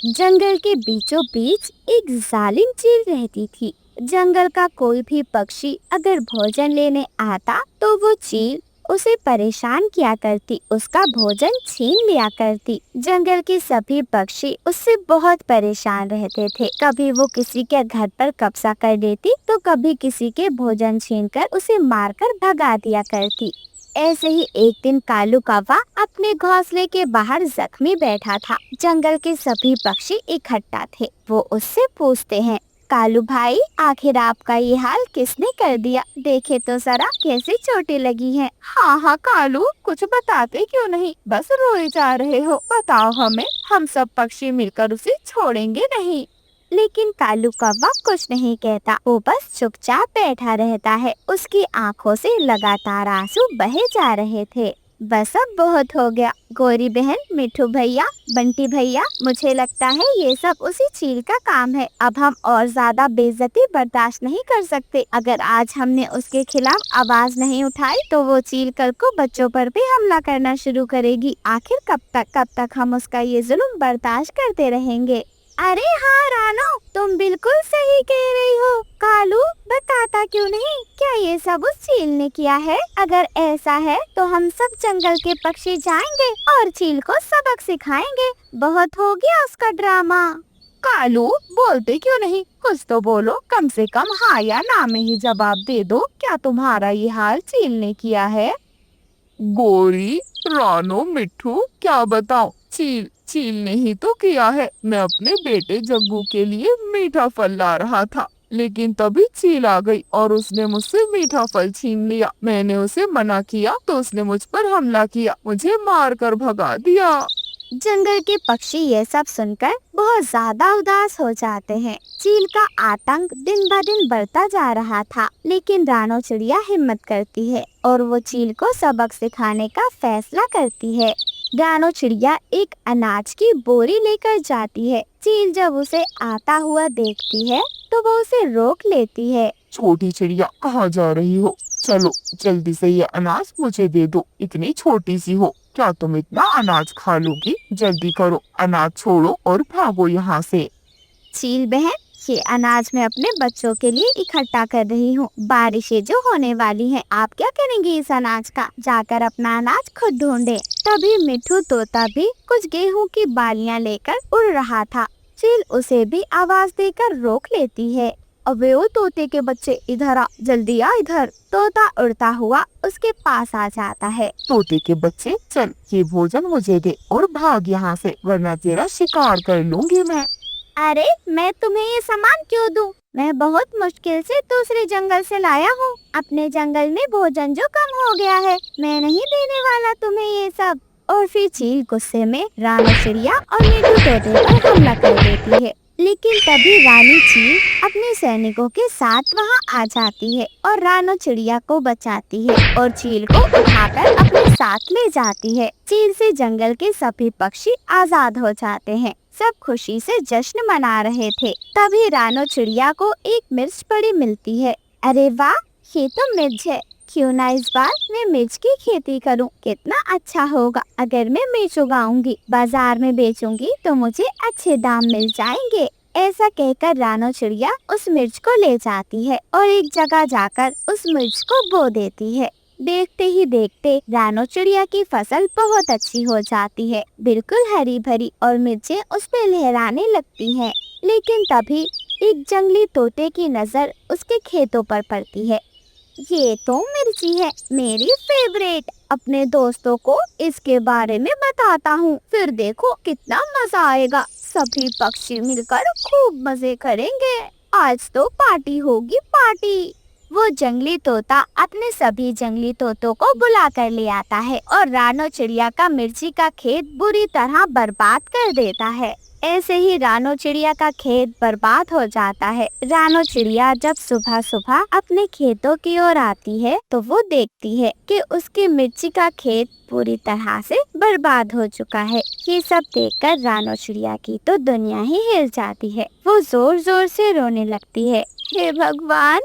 जंगल के बीचों बीच एक जालिम चील रहती थी। जंगल का कोई भी पक्षी अगर भोजन लेने आता तो वो चील उसे परेशान किया करती, उसका भोजन छीन लिया करती। जंगल के सभी पक्षी उससे बहुत परेशान रहते थे। कभी वो किसी के घर पर कब्जा कर लेती तो कभी किसी के भोजन छीनकर उसे मारकर भगा दिया करती। ऐसे ही एक दिन कालू कौवा अपने घोंसले के बाहर जख्मी बैठा था। जंगल के सभी पक्षी इकट्ठा थे। वो उससे पूछते हैं, कालू भाई, आखिर आपका ये हाल किसने कर दिया? देखे तो जरा कैसी चोटें लगी हैं। हाँ हाँ कालू, कुछ बताते क्यों नहीं? बस रोए जा रहे हो। बताओ हमें, हम सब पक्षी मिलकर उसे छोड़ेंगे नहीं। लेकिन कालू कौवा कुछ नहीं कहता, वो बस चुपचाप बैठा रहता है। उसकी आंखों से लगातार आंसू बहे जा रहे थे। बस अब बहुत हो गया। गौरी बहन, मिठू भैया, बंटी भैया, मुझे लगता है ये सब उसी चील का काम है। अब हम और ज्यादा बेइज्जती बर्दाश्त नहीं कर सकते। अगर आज हमने उसके खिलाफ आवाज नहीं उठाई तो वो चील कल को बच्चों पर भी हमला करना शुरू करेगी। आखिर कब तक हम उसका ये जुल्म बर्दाश्त करते रहेंगे? अरे हाँ रानो, तुम बिल्कुल सही कह रही हो। कालू बताता क्यों नहीं, क्या ये सब उस चील ने किया है? अगर ऐसा है तो हम सब जंगल के पक्षी जाएंगे और चील को सबक सिखाएंगे। बहुत हो गया उसका ड्रामा। कालू, बोलते क्यों नहीं? कुछ तो बोलो, कम से कम हाँ या ना में ही जवाब दे दो। क्या तुम्हारा ये हाल चील ने किया है? गोरी, रानो, मिट्ठू, क्या बताऊं? चील चील ने ही तो किया है। मैं अपने बेटे जग्गू के लिए मीठा फल ला रहा था, लेकिन तभी चील आ गई और उसने मुझसे मीठा फल छीन लिया। मैंने उसे मना किया तो उसने मुझ पर हमला किया, मुझे मार कर भगा दिया। जंगल के पक्षी ये सब सुनकर बहुत ज्यादा उदास हो जाते हैं। चील का आतंक दिन ब दिन बढ़ता जा रहा था, लेकिन रानो चिड़िया हिम्मत करती है और वो चील को सबक सिखाने का फैसला करती है। रानो चिड़िया एक अनाज की बोरी लेकर जाती है। चील जब उसे आता हुआ देखती है तो वो उसे रोक लेती है। छोटी चिड़िया, कहाँ जा रही हो? चलो जल्दी से ये अनाज मुझे दे दो। इतनी छोटी सी हो, क्या तुम इतना अनाज खा लोगी? जल्दी करो, अनाज छोड़ो और भागो यहाँ से। चील बहन, ये अनाज मैं अपने बच्चों के लिए इकट्ठा कर रही हूँ। बारिशें जो होने वाली हैं, आप क्या करेंगे इस अनाज का? जाकर अपना अनाज खुद ढूंढे। तभी मिठू तोता भी कुछ गेहूं की बालियां लेकर उड़ रहा था। चील उसे भी आवाज देकर रोक लेती है। अबे ओ तोते के बच्चे, इधर आ, जल्दी आ इधर। तोता उड़ता हुआ उसके पास आ जाता है। तोते के बच्चे, चल ये भोजन मुझे दे और भाग यहाँ से, वरना तेरा शिकार कर लूंगी मैं। अरे मैं तुम्हें ये सामान क्यों दूं? मैं बहुत मुश्किल से दूसरे जंगल से लाया हूँ। अपने जंगल में भोजन जो कम हो गया है, मैं नहीं देने वाला तुम्हें ये सब। और फिर चील गुस्से में रानो चिड़िया और मिठू तोते पर हमला कर देती है। लेकिन तभी रानी चील अपने सैनिकों के साथ वहाँ आ जाती है और रानो चिड़िया को बचाती है और चील को उठाकर अपने साथ ले जाती है। चील से जंगल के सभी पक्षी आजाद हो जाते हैं। सब खुशी से जश्न मना रहे थे। तभी रानो चिड़िया को एक मिर्च पड़ी मिलती है। अरे वाह, ये तो मिर्च है। क्यों ना इस बार मैं मिर्च की खेती करूं? कितना अच्छा होगा अगर मैं मिर्च उगाऊंगी, बाजार में बेचूंगी तो मुझे अच्छे दाम मिल जाएंगे। ऐसा कहकर रानो चिड़िया उस मिर्च को ले जाती है और एक जगह जाकर उस मिर्च को बो देती है। देखते ही देखते रानो चिड़िया की फसल बहुत अच्छी हो जाती है, बिल्कुल हरी भरी, और मिर्चें उस पे लहराने लगती हैं। लेकिन तभी एक जंगली तोते की नजर उसके खेतों पर पड़ती है। ये तो मिर्ची है, मेरी फेवरेट। अपने दोस्तों को इसके बारे में बताता हूँ, फिर देखो कितना मजा आएगा। सभी पक्षी मिलकर खूब मजे करेंगे। आज तो पार्टी होगी, पार्टी। वो जंगली तोता अपने सभी जंगली तोतों को बुला कर ले आता है और रानो चिड़िया का मिर्ची का खेत बुरी तरह बर्बाद कर देता है। ऐसे ही रानो चिड़िया का खेत बर्बाद हो जाता है। रानो चिड़िया जब सुबह सुबह अपने खेतों की ओर आती है तो वो देखती है कि उसकी मिर्ची का खेत पूरी तरह से बर्बाद हो चुका है। ये सब देखकर रानो चिड़िया की तो दुनिया ही हिल जाती है। वो जोर जोर से रोने लगती है। हे भगवान,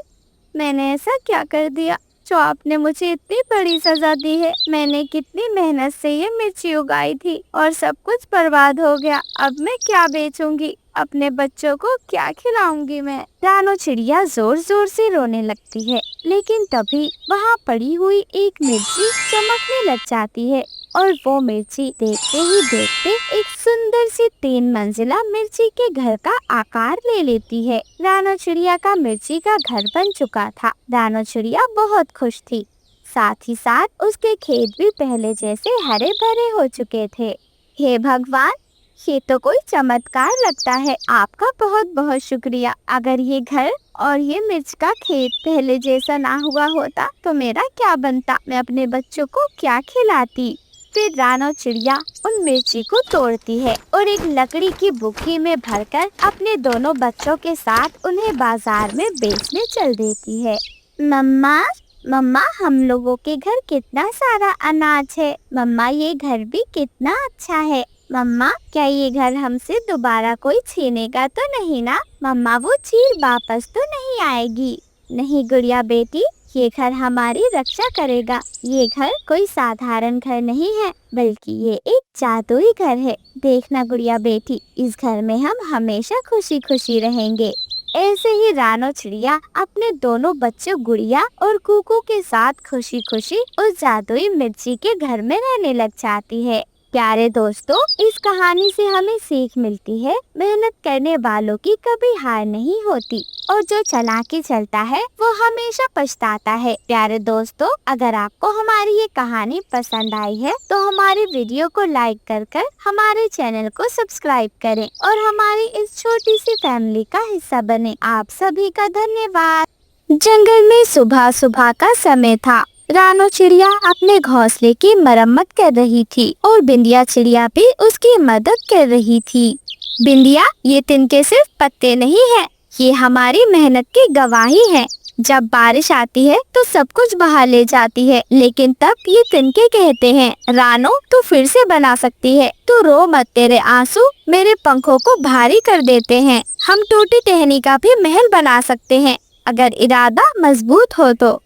मैंने ऐसा क्या कर दिया? जो आपने मुझे इतनी बड़ी सजा दी है। मैंने कितनी मेहनत से ये मिर्ची उगाई थी और सब कुछ बर्बाद हो गया। अब मैं क्या बेचूंगी? अपने बच्चों को क्या खिलाऊंगी मैं? रानो चिड़िया जोर जोर से रोने लगती है, लेकिन तभी वहाँ पड़ी हुई एक मिर्ची चमकने लग जाती है और वो मिर्ची देखते ही देखते एक सुंदर सी 3 मंजिला मिर्ची के घर का आकार ले लेती है। रानो चिड़िया का मिर्ची का घर बन चुका था। रानो चिड़िया बहुत खुश थी। साथ ही साथ उसके खेत भी पहले जैसे हरे भरे हो चुके थे। हे भगवान, ये तो कोई चमत्कार लगता है। आपका बहुत बहुत शुक्रिया। अगर ये घर और ये मिर्च का खेत पहले जैसा ना हुआ होता तो मेरा क्या बनता? मैं अपने बच्चों को क्या खिलाती? फिर रानो चिड़िया उन मिर्ची को तोड़ती है और एक लकड़ी की बुग्गी में भरकर अपने दोनों बच्चों के साथ उन्हें बाजार में बेचने चल देती है। मम्मा, मम्मा, हम लोगों के घर कितना सारा अनाज है। मम्मा, ये घर भी कितना अच्छा है। मम्मा, क्या ये घर हमसे दोबारा कोई छीनेगा तो नहीं ना? मम्मा, वो चील वापस तो नहीं आएगी? नहीं गुड़िया बेटी, ये घर हमारी रक्षा करेगा। ये घर कोई साधारण घर नहीं है, बल्कि ये एक जादुई घर है। देखना गुड़िया बेटी, इस घर में हम हमेशा खुशी खुशी रहेंगे। ऐसे ही रानो चिड़िया अपने दोनों बच्चों गुड़िया और कुकू के साथ खुशी खुशी उस जादुई मिर्ची के घर में रहने लग जाती है। प्यारे दोस्तों, इस कहानी से हमें सीख मिलती है, मेहनत करने वालों की कभी हार नहीं होती और जो चालाकी चलता है वो हमेशा पछताता है। प्यारे दोस्तों, अगर आपको हमारी ये कहानी पसंद आई है तो हमारी वीडियो को लाइक कर हमारे चैनल को सब्सक्राइब करें और हमारी इस छोटी सी फैमिली का हिस्सा बने। आप सभी का धन्यवाद। जंगल में सुबह सुबह का समय था। रानो चिड़िया अपने घोंसले की मरम्मत कर रही थी और बिंदिया चिड़िया भी उसकी मदद कर रही थी। बिंदिया, ये तिनके सिर्फ पत्ते नहीं हैं, ये हमारी मेहनत की गवाही है। जब बारिश आती है तो सब कुछ बहा ले जाती है, लेकिन तब ये तिनके कहते हैं, रानो तू फिर से बना सकती है, तू रो मत, तेरे आंसू मेरे पंखों को भारी कर देते हैं। हम टूटी टहनी का भी महल बना सकते हैं, अगर इरादा मजबूत हो तो।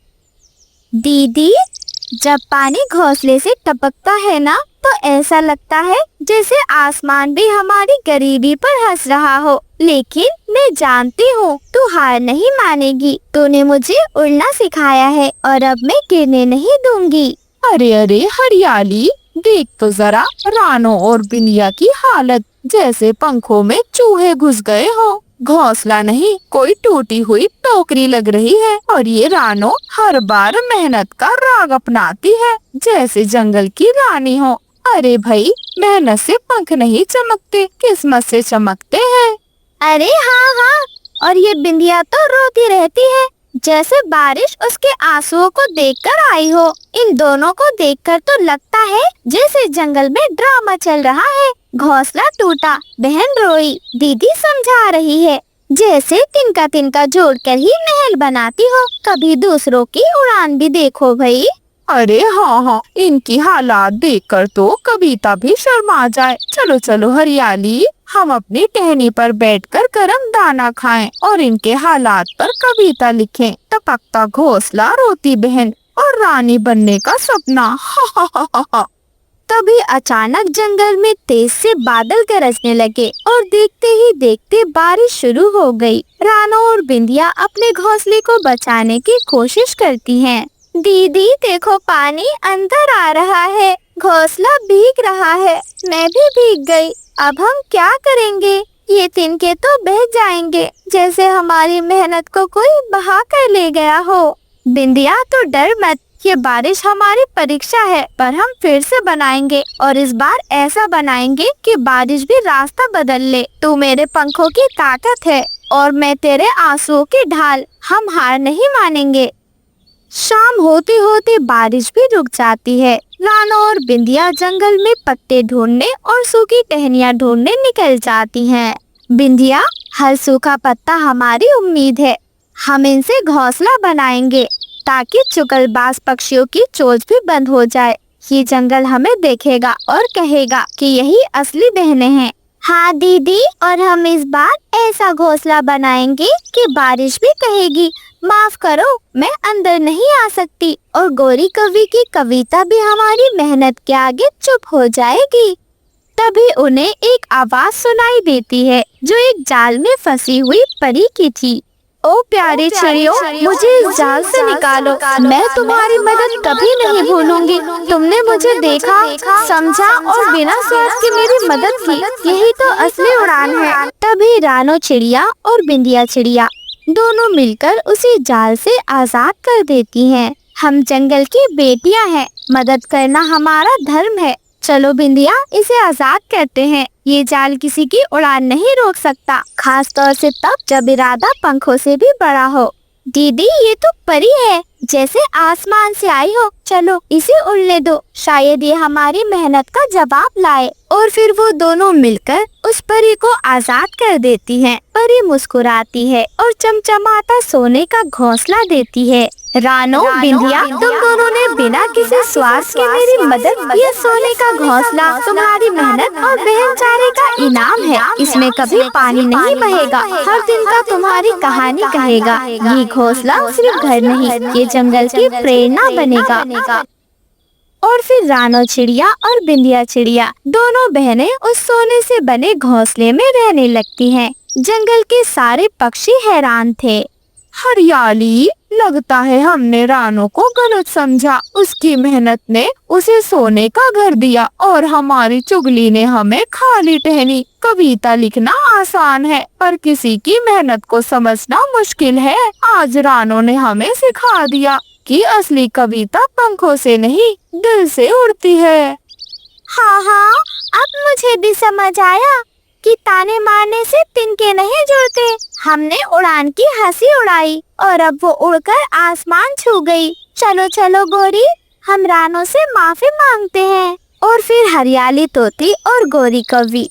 दीदी, जब पानी घोंसले से टपकता है ना तो ऐसा लगता है जैसे आसमान भी हमारी गरीबी पर हंस रहा हो। लेकिन मैं जानती हूँ तू हार नहीं मानेगी। तूने मुझे उड़ना सिखाया है और अब मैं गिरने नहीं दूंगी। अरे अरे हरियाली, देख तो जरा रानो और बिंदिया की हालत, जैसे पंखों में चूहे घुस गए हो। घोंसला नहीं, कोई टूटी हुई टोकरी लग रही है और ये रानो हर बार मेहनत का राग अपनाती है, जैसे जंगल की रानी हो। अरे भाई, मेहनत से पंख नहीं चमकते, किस्मत से चमकते हैं। अरे हाँ हाँ, और ये बिंदिया तो रोती रहती है, जैसे बारिश उसके आंसुओं को देखकर आई हो। इन दोनों को देखकर तो लगता है जैसे जंगल में ड्रामा चल रहा है। घोंसला टूटा, बहन रोई, दीदी समझा रही है, जैसे तिनका तिनका जोड़कर ही महल बनाती हो। कभी दूसरों की उड़ान भी देखो भाई। अरे हाँ हाँ, इनकी हालात देखकर तो कविता भी शर्मा जाए। चलो चलो हरियाली, हम अपनी टहनी पर बैठकर गरम दाना खाएं और इनके हालात पर कविता लिखें। टपकता घोंसला, रोती बहन और रानी बनने का सपना। हा हा हा हा हा। तभी अचानक जंगल में तेज से बादल गरजने लगे और देखते ही देखते बारिश शुरू हो गई। रानो और बिंदिया अपने घोंसले को बचाने की कोशिश करती हैं। दीदी देखो, पानी अंदर आ रहा है, घोंसला भीग रहा है, मैं भी भीग गई। अब हम क्या करेंगे? ये तिनके तो बह जाएंगे, जैसे हमारी मेहनत को कोई बहा कर ले गया हो। बिंदिया तो डर मत, ये बारिश हमारी परीक्षा है, पर हम फिर से बनाएंगे और इस बार ऐसा बनाएंगे कि बारिश भी रास्ता बदल ले। तू मेरे पंखों की ताकत है और मैं तेरे आंसुओं की ढाल, हम हार नहीं मानेंगे। शाम होते होते बारिश भी रुक जाती है। रानो और बिंदिया जंगल में पत्ते ढूंढने और सूखी टहनियाँ ढूंढने निकल जाती हैं। बिंदिया, हर सूखा पत्ता हमारी उम्मीद है, हम इनसे घोंसला बनाएंगे ताकि चुगलबाज पक्षियों की चोंच भी बंद हो जाए। ये जंगल हमें देखेगा और कहेगा कि यही असली बहनें हैं। हाँ दीदी, और हम इस बार ऐसा घोंसला बनाएंगे कि बारिश भी कहेगी माफ करो मैं अंदर नहीं आ सकती, और गौरी कवि की कविता भी हमारी मेहनत के आगे चुप हो जाएगी। तभी उन्हें एक आवाज सुनाई देती है जो एक जाल में फंसी हुई परी की थी। ओ प्यारे चिड़ियों, मुझे इस जाल से निकालो, मैं तुम्हारी मदद कभी नहीं भूलूंगी। तुमने मुझे देखा, समझा और बिना स्वार्थ के मेरी मदद की, यही तो असली उड़ान है। तभी रानो चिड़िया और बिंदिया चिड़िया दोनों मिलकर उसी जाल से आजाद कर देती हैं। हम जंगल की बेटियां हैं, मदद करना हमारा धर्म है। चलो बिंदिया, इसे आजाद करते हैं। ये जाल किसी की उड़ान नहीं रोक सकता, खास तौर से तब जब इरादा पंखों से भी बड़ा हो। दीदी, ये तो परी है, जैसे आसमान से आई हो। चलो इसे उड़ने दो, शायद ये हमारी मेहनत का जवाब लाए। और फिर वो दोनों मिलकर उस परी को आजाद कर देती हैं। परी मुस्कुराती है और चमचमाता सोने का घोंसला देती है। रानो, बिंदिया, तुम दोनों ने बिना किसी स्वार्थ के मेरी मदद की। ये सोने का घोंसला तुम्हारी मेहनत और बेचारे का इनाम है। इसमें कभी पानी नहीं बहेगा, हर दिन का तुम्हारी कहानी कहेगा। ये घोंसला सिर्फ घर नहीं, ये जंगल की प्रेरणा बनेगा। और फिर रानो चिड़िया और बिंदिया चिड़िया दोनों बहनें उस सोने से बने घोंसले में रहने लगती हैं। जंगल के सारे पक्षी हैरान थे। हरियाली, लगता है हमने रानो को गलत समझा। उसकी मेहनत ने उसे सोने का घर दिया और हमारी चुगली ने हमें खाली टहनी। कविता लिखना आसान है, पर किसी की मेहनत को समझना मुश्किल है। आज रानो ने हमें सिखा दिया कि असली कविता पंखों से नहीं, दिल से उड़ती है। हाँ, अब मुझे भी समझ आया कि ताने मारने से तिनके नहीं जुड़ते। हमने उड़ान की हंसी उड़ाई और अब वो उड़कर आसमान छू गई। चलो चलो गोरी, हम रानो से माफी मांगते हैं। और फिर हरियाली तोती और गोरी कौवी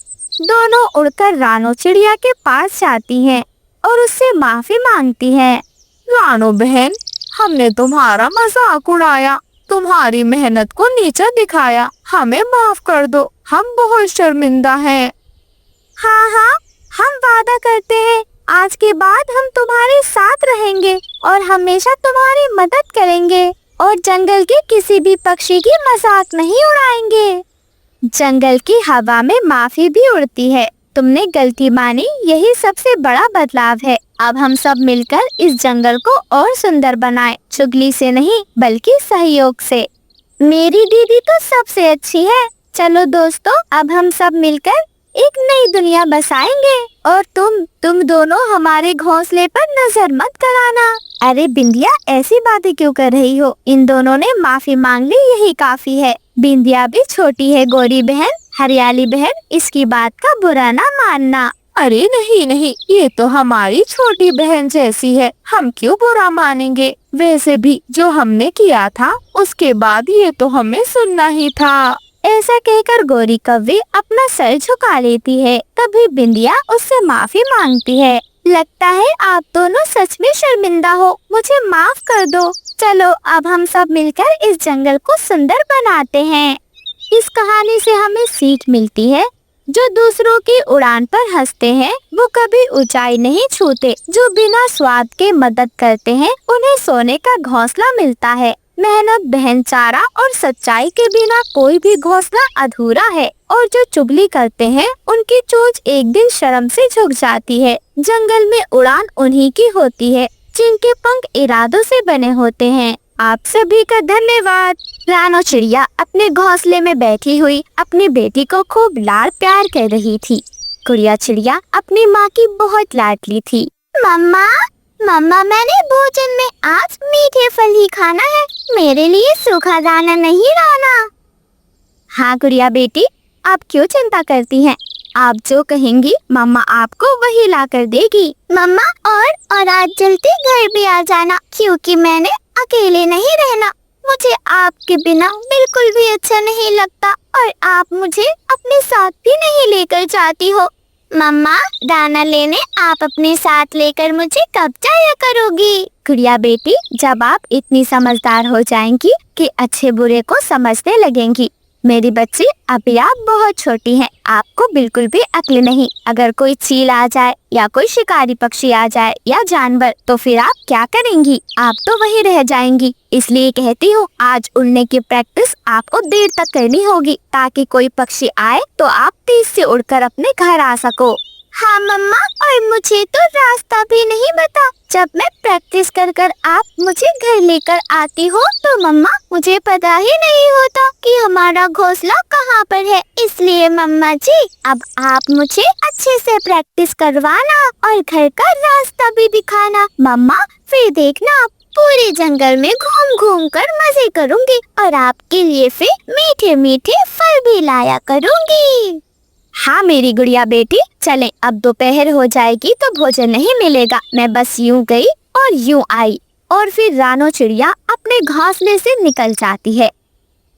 दोनों उड़कर रानो चिड़िया के पास जाती हैं और उससे माफी मांगती हैं। रानो बहन, हमने तुम्हारा मजाक उड़ाया, तुम्हारी मेहनत को नीचा दिखाया। हमें माफ कर दो, हम बहुत शर्मिंदा हैं। हाँ, हम वादा करते हैं आज के बाद हम तुम्हारे साथ रहेंगे और हमेशा तुम्हारी मदद करेंगे और जंगल के किसी भी पक्षी की मजाक नहीं उड़ाएंगे। जंगल की हवा में माफी भी उड़ती है। तुमने गलती मानी, यही सबसे बड़ा बदलाव है। अब हम सब मिलकर इस जंगल को और सुंदर बनाएं, चुगली से नहीं बल्कि सहयोग से। मेरी दीदी तो सबसे अच्छी है। चलो दोस्तों, अब हम सब मिलकर एक नई दुनिया बसाएंगे। और तुम दोनों हमारे घोंसले पर नजर मत कराना। अरे बिंदिया, ऐसी बातें क्यों कर रही हो? इन दोनों ने माफी मांग ली, यही काफी है। बिंदिया भी छोटी है गोरी बहन, हरियाली बहन, इसकी बात का बुरा ना मानना। अरे नहीं, ये तो हमारी छोटी बहन जैसी है, हम क्यों बुरा मानेंगे? वैसे भी जो हमने किया था उसके बाद ये तो हमें सुनना ही था। ऐसा कहकर गोरी कौवी अपना सर झुका लेती है। तभी बिंदिया उससे माफी मांगती है। लगता है आप दोनों सच में शर्मिंदा हो, मुझे माफ कर दो। चलो अब हम सब मिलकर इस जंगल को सुंदर बनाते हैं। इस कहानी से हमें सीख मिलती है, जो दूसरों की उड़ान पर हंसते हैं वो कभी ऊंचाई नहीं छूते। जो बिना स्वार्थ के मदद करते हैं उन्हें सोने का घोंसला मिलता है। मेहनत, बहनचारा और सच्चाई के बिना कोई भी घोंसला अधूरा है। और जो चुगली करते हैं उनकी चोंच एक दिन शर्म से झुक जाती है। जंगल में उड़ान उन्हीं की होती है जिनके पंख इरादों से बने होते हैं। आप सभी का धन्यवाद। रानो चिड़िया अपने घोंसले में बैठी हुई अपनी बेटी को खूब लाड प्यार कर रही थी। गुड़िया चिड़िया अपनी माँ की बहुत लाडली थी। मम्मा, मैंने भोजन में आज मीठे फल ही खाना है, मेरे लिए सूखा दाना नहीं लाना। हाँ गुड़िया बेटी, आप क्यों चिंता करती हैं? आप जो कहेंगी मम्मा आपको वही ला कर देगी। मम्मा, और आज जल्दी घर भी आ जाना, क्योंकि मैंने अकेले नहीं रहना। मुझे आपके बिना बिल्कुल भी अच्छा नहीं लगता और आप मुझे अपने साथ भी नहीं लेकर जाती हो। मम्मा, दाना लेने आप अपने साथ लेकर मुझे कब जाया करोगी? गुड़िया बेटी, जब आप इतनी समझदार हो जाएंगी कि अच्छे बुरे को समझने लगेंगी, मेरी बच्ची, अभी आप बहुत छोटी हैं, आपको बिल्कुल भी अक्ल नहीं। अगर कोई चील आ जाए या कोई शिकारी पक्षी आ जाए या जानवर, तो फिर आप क्या करेंगी? आप तो वहीं रह जाएंगी। इसलिए कहती हूँ, आज उड़ने की प्रैक्टिस आपको देर तक करनी होगी, ताकि कोई पक्षी आए तो आप तेज से उड़कर अपने घर आ सको। हाँ मम्मा, और मुझे तो रास्ता भी नहीं पता। जब मैं प्रैक्टिस कर कर आप मुझे घर लेकर आती हो तो मम्मा, मुझे पता ही नहीं होता कि हमारा घोंसला कहाँ पर है। इसलिए मम्मा जी, अब आप मुझे अच्छे से प्रैक्टिस करवाना और घर का रास्ता भी दिखाना। मम्मा, फिर देखना, पूरे जंगल में घूम घूम कर मजे करूँगी और आपके लिए फिर मीठे मीठे फल भी लाया करूँगी। हाँ मेरी गुड़िया बेटी, चले, अब दोपहर हो जाएगी तो भोजन नहीं मिलेगा। मैं बस यूं गई और यूं आई। और फिर रानो चिड़िया अपने घोंसले से निकल जाती है।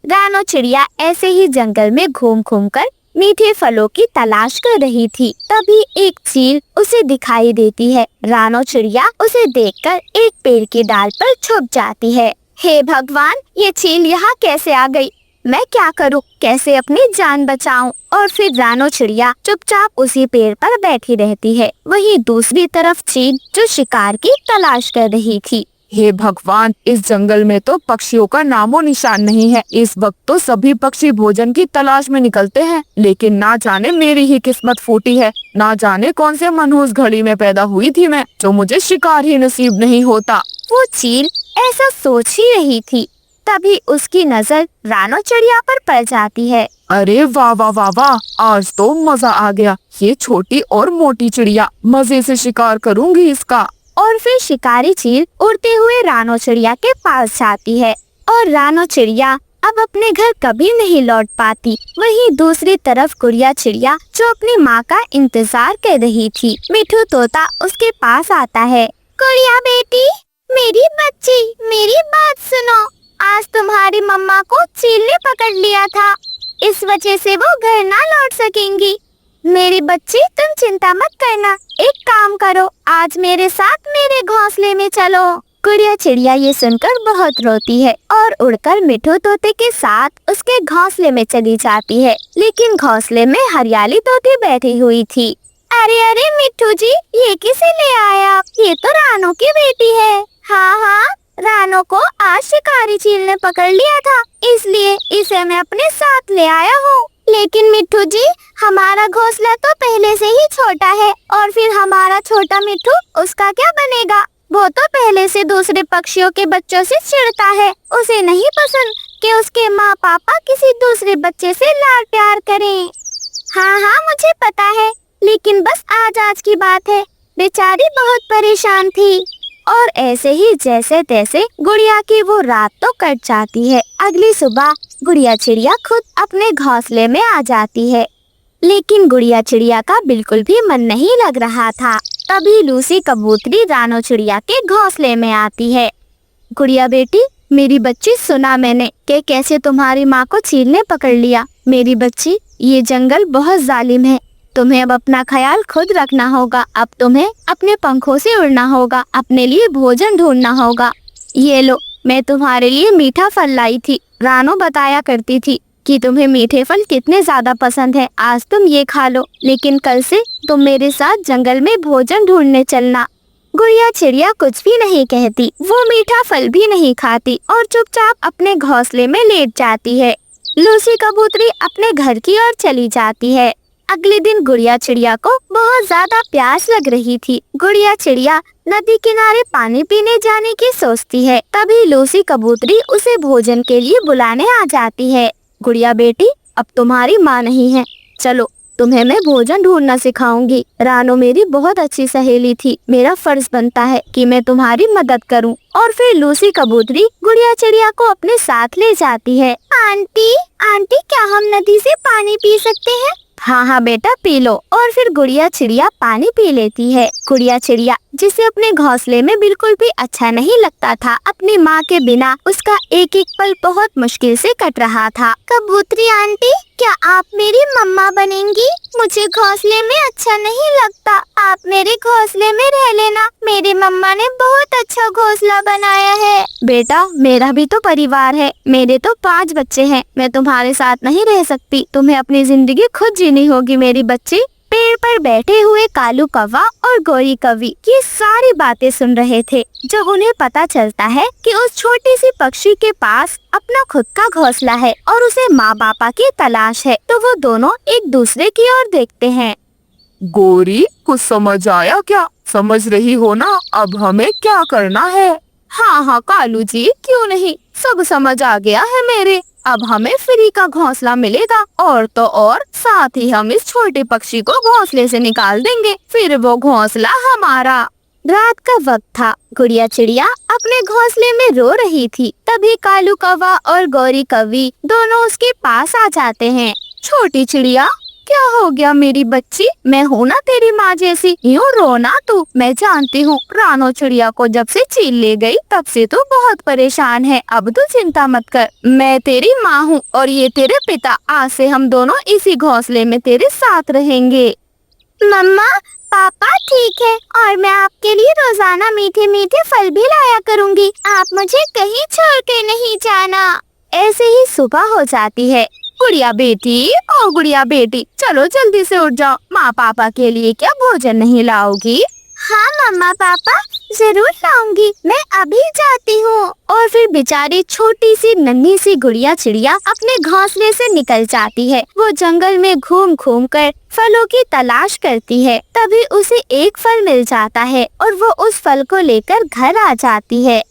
रानो चिड़िया ऐसे ही जंगल में घूम घूम कर मीठे फलों की तलाश कर रही थी। तभी एक चील उसे दिखाई देती है। रानो चिड़िया उसे देखकर एक पेड़ के डाल पर छुप जाती है। हे भगवान, ये चील यहाँ कैसे आ गई? मैं क्या करूं? कैसे अपनी जान बचाऊं? और फिर रानो चिड़िया चुपचाप उसी पेड़ पर बैठी रहती है। वहीं दूसरी तरफ चील जो शिकार की तलाश कर रही थी। हे भगवान, इस जंगल में तो पक्षियों का नामो निशान नहीं है। इस वक्त तो सभी पक्षी भोजन की तलाश में निकलते हैं, लेकिन ना जाने मेरी ही किस्मत फूटी है। ना जाने कौन से मनहूस घड़ी में पैदा हुई थी मैं, जो मुझे शिकार ही नसीब नहीं होता। वो चील ऐसा सोच ही रही थी, तभी उसकी नजर रानो चिड़िया पर पड़ जाती है। अरे वाह वाह वाह वाह, आज तो मजा आ गया। ये छोटी और मोटी चिड़िया, मजे से शिकार करूंगी इसका। और फिर शिकारी चील उड़ते हुए रानो चिड़िया के पास जाती है और रानो चिड़िया अब अपने घर कभी नहीं लौट पाती। वहीं दूसरी तरफ गुड़िया चिड़िया जो अपनी माँ का इंतजार कर रही थी, मिठू तोता उसके पास आता है। गुड़िया बेटी, मेरी बच्ची, मेरी बात सुनो। आज तुम्हारी मम्मा को चील ने पकड़ लिया था, इस वजह से वो घर ना लौट सकेंगी। मेरी बच्ची, तुम चिंता मत करना। एक काम करो, आज मेरे साथ मेरे घोंसले में चलो। गुड़िया चिड़िया ये सुनकर बहुत रोती है और उड़कर मिठू तोते के साथ उसके घोंसले में चली जाती है। लेकिन घोंसले में हरियाली तोते बैठी हुई थी। अरे अरे मिठू जी, ये किसे ले आया? ये तो रानो की बेटी है। हाँ हाँ, रानो को आज शिकारी चील ने पकड़ लिया था, इसलिए इसे मैं अपने साथ ले आया हूँ। लेकिन मिठू जी, हमारा घोंसला तो पहले से ही छोटा है, और फिर हमारा छोटा मिठू, उसका क्या बनेगा? वो तो पहले से दूसरे पक्षियों के बच्चों से चिढ़ता है। उसे नहीं पसंद कि उसके माँ पापा किसी दूसरे बच्चे से लाड प्यार करें। हाँ हाँ, मुझे पता है, लेकिन बस आज की बात है। बेचारी बहुत परेशान थी। और ऐसे ही जैसे तैसे गुड़िया की वो रात तो कट जाती है। अगली सुबह गुड़िया चिड़िया खुद अपने घोंसले में आ जाती है, लेकिन गुड़िया चिड़िया का बिल्कुल भी मन नहीं लग रहा था। तभी लूसी कबूतरी रानो चिड़िया के घोंसले में आती है। गुड़िया बेटी, मेरी बच्ची, सुना मैंने कि कैसे तुम्हारी माँ को चील ने पकड़ लिया। मेरी बच्ची, ये जंगल बहुत जालिम है, तुम्हें अब अपना ख्याल खुद रखना होगा। अब तुम्हें अपने पंखों से उड़ना होगा, अपने लिए भोजन ढूंढना होगा। ये लो, मैं तुम्हारे लिए मीठा फल लाई थी। रानो बताया करती थी कि तुम्हें मीठे फल कितने ज्यादा पसंद है। आज तुम ये खा लो, लेकिन कल से तुम मेरे साथ जंगल में भोजन ढूंढने चलना। गुड़िया चिड़िया कुछ भी नहीं कहती, वो मीठा फल भी नहीं खाती और चुपचाप अपने घोंसले में लेट जाती है। लूसी कबूतरी अपने घर की ओर चली जाती है। अगले दिन गुड़िया चिड़िया को बहुत ज्यादा प्यास लग रही थी। गुड़िया चिड़िया नदी किनारे पानी पीने जाने की सोचती है। तभी लूसी कबूतरी उसे भोजन के लिए बुलाने आ जाती है। गुड़िया बेटी, अब तुम्हारी माँ नहीं है, चलो तुम्हें मैं भोजन ढूंढना सिखाऊंगी। रानो मेरी बहुत अच्छी सहेली थी, मेरा फर्ज बनता है कि मैं तुम्हारी मदद करूं। और फिर लूसी कबूतरी गुड़िया चिड़िया को अपने साथ ले जाती है। आंटी, आंटी, क्या हम नदी से पानी पी सकते हैं? हाँ हाँ बेटा, पी लो। और फिर गुड़िया चिड़िया पानी पी लेती है। गुड़िया चिड़िया, जिसे अपने घोंसले में बिल्कुल भी अच्छा नहीं लगता था, अपनी माँ के बिना उसका एक एक पल बहुत मुश्किल से कट रहा था। कबूतरी आंटी, क्या आप मेरी मम्मा बनेंगी? मुझे घोंसले में अच्छा नहीं लगता, आप मेरे घोंसले में रह लेना। मेरी मम्मा ने बहुत अच्छा घोंसला बनाया है। बेटा, मेरा भी तो परिवार है, मेरे तो 5 बच्चे हैं। मैं तुम्हारे साथ नहीं रह सकती, तुम्हें अपनी जिंदगी खुद जीनी होगी मेरी बच्ची। पेड़ पर बैठे हुए कालू कौवा और गोरी कौवी ये सारी बातें सुन रहे थे। जब उन्हें पता चलता है कि उस छोटी सी पक्षी के पास अपना खुद का घोंसला है और उसे माँ बापा की तलाश है, तो वो दोनों एक दूसरे की ओर देखते हैं। गोरी, कुछ समझ आया क्या? समझ रही हो ना अब हमें क्या करना है? हाँ हाँ कालू जी, क्यों नहीं, सब समझ आ गया है मेरे। अब हमें फ्री का घोंसला मिलेगा और तो और साथ ही हम इस छोटे पक्षी को घोंसले से निकाल देंगे, फिर वो घोंसला हमारा। रात का वक्त था। गुड़िया चिड़िया अपने घोंसले में रो रही थी। तभी कालू कौवा और गौरी कौवी दोनों उसके पास आ जाते हैं। छोटी चिड़िया, क्या हो गया मेरी बच्ची? मैं हूँ ना तेरी माँ जैसी, यूँ रोना तू। मैं जानती हूँ रानो चिड़िया को जब से चील ले गई तब से तू बहुत परेशान है। अब तू चिंता मत कर, मैं तेरी माँ हूँ और ये तेरे पिता। आज से हम दोनों इसी घोंसले में तेरे साथ रहेंगे। मम्मा, पापा ठीक है, और मैं आपके लिए रोजाना मीठे मीठे फल भी लाया करूँगी। आप मुझे कहीं छोड़ के नहीं जाना। ऐसे ही सुबह हो जाती है। गुड़िया बेटी, ओ गुड़िया बेटी, चलो जल्दी से उठ जाओ। माँ पापा के लिए क्या भोजन नहीं लाओगी? हाँ मम्मा पापा, जरूर लाऊंगी, मैं अभी जाती हूँ। और फिर बेचारी छोटी सी नन्ही सी गुड़िया चिड़िया अपने घोंसले से निकल जाती है। वो जंगल में घूम घूम कर फलों की तलाश करती है। तभी उसे एक फल मिल जाता है और वो उस फल को लेकर घर आ जाती है।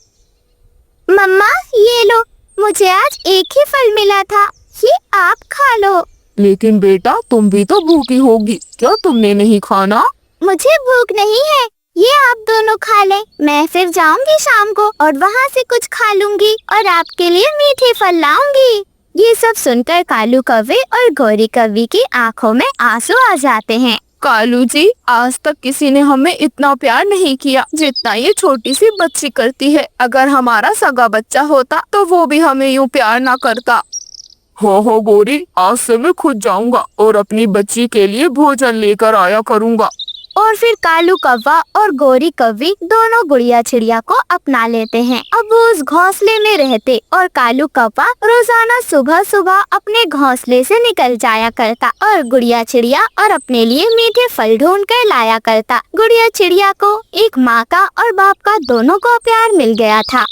मम्मा, ये लो, मुझे आज एक ही फल मिला था, ये आप खा लो। लेकिन बेटा, तुम भी तो भूखी होगी, क्या तुमने नहीं खाना? मुझे भूख नहीं है, ये आप दोनों खा लें। मैं फिर जाऊंगी शाम को और वहाँ से कुछ खा लूंगी और आपके लिए मीठे फल लाऊंगी। ये सब सुनकर कालू कौवे और गौरी कौवी की आंखों में आंसू आ जाते हैं। कालू जी, आज तक किसी ने हमें इतना प्यार नहीं किया जितना ये छोटी सी बच्ची करती है। अगर हमारा सगा बच्चा होता तो वो भी हमें यूँ प्यार ना करता। हो गोरी, आज से मैं खुद जाऊंगा और अपनी बच्ची के लिए भोजन लेकर आया करूंगा। और फिर कालू कौवा और गौरी कौवी दोनों गुड़िया चिड़िया को अपना लेते हैं। अब वो उस घोंसले में रहते और कालू कौवा रोजाना सुबह सुबह अपने घोंसले से निकल जाया करता और गुड़िया चिड़िया और अपने लिए मीठे फल ढूंढ कर लाया करता। गुड़िया चिड़िया को एक माँ का और बाप का दोनों को प्यार मिल गया था।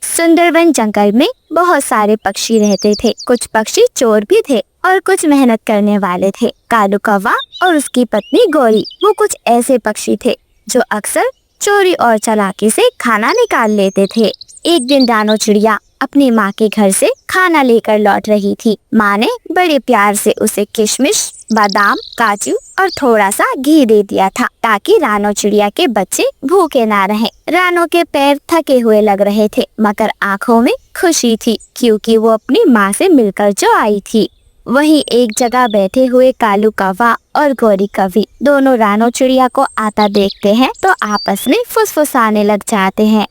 सुंदरवन जंगल में बहुत सारे पक्षी रहते थे। कुछ पक्षी चोर भी थे और कुछ मेहनत करने वाले थे। कालू कौवा और उसकी पत्नी गौरी वो कुछ ऐसे पक्षी थे जो अक्सर चोरी और चालाकी से खाना निकाल लेते थे। एक दिन रानो चिड़िया अपनी माँ के घर से खाना लेकर लौट रही थी। माँ ने बड़े प्यार से उसे किशमिश, बादाम, काजू और थोड़ा सा घी दे दिया था ताकि रानो चिड़िया के बच्चे भूखे ना रहें। रानो के पैर थके हुए लग रहे थे मगर आँखों में खुशी थी क्योंकि वो अपनी माँ से मिलकर जो आई थी। वहीं एक जगह बैठे हुए कालू कौवा और गौरी कौवी दोनों रानो चिड़िया को आता देखते हैं तो आपस में फुसफुसाने लग जाते हैं।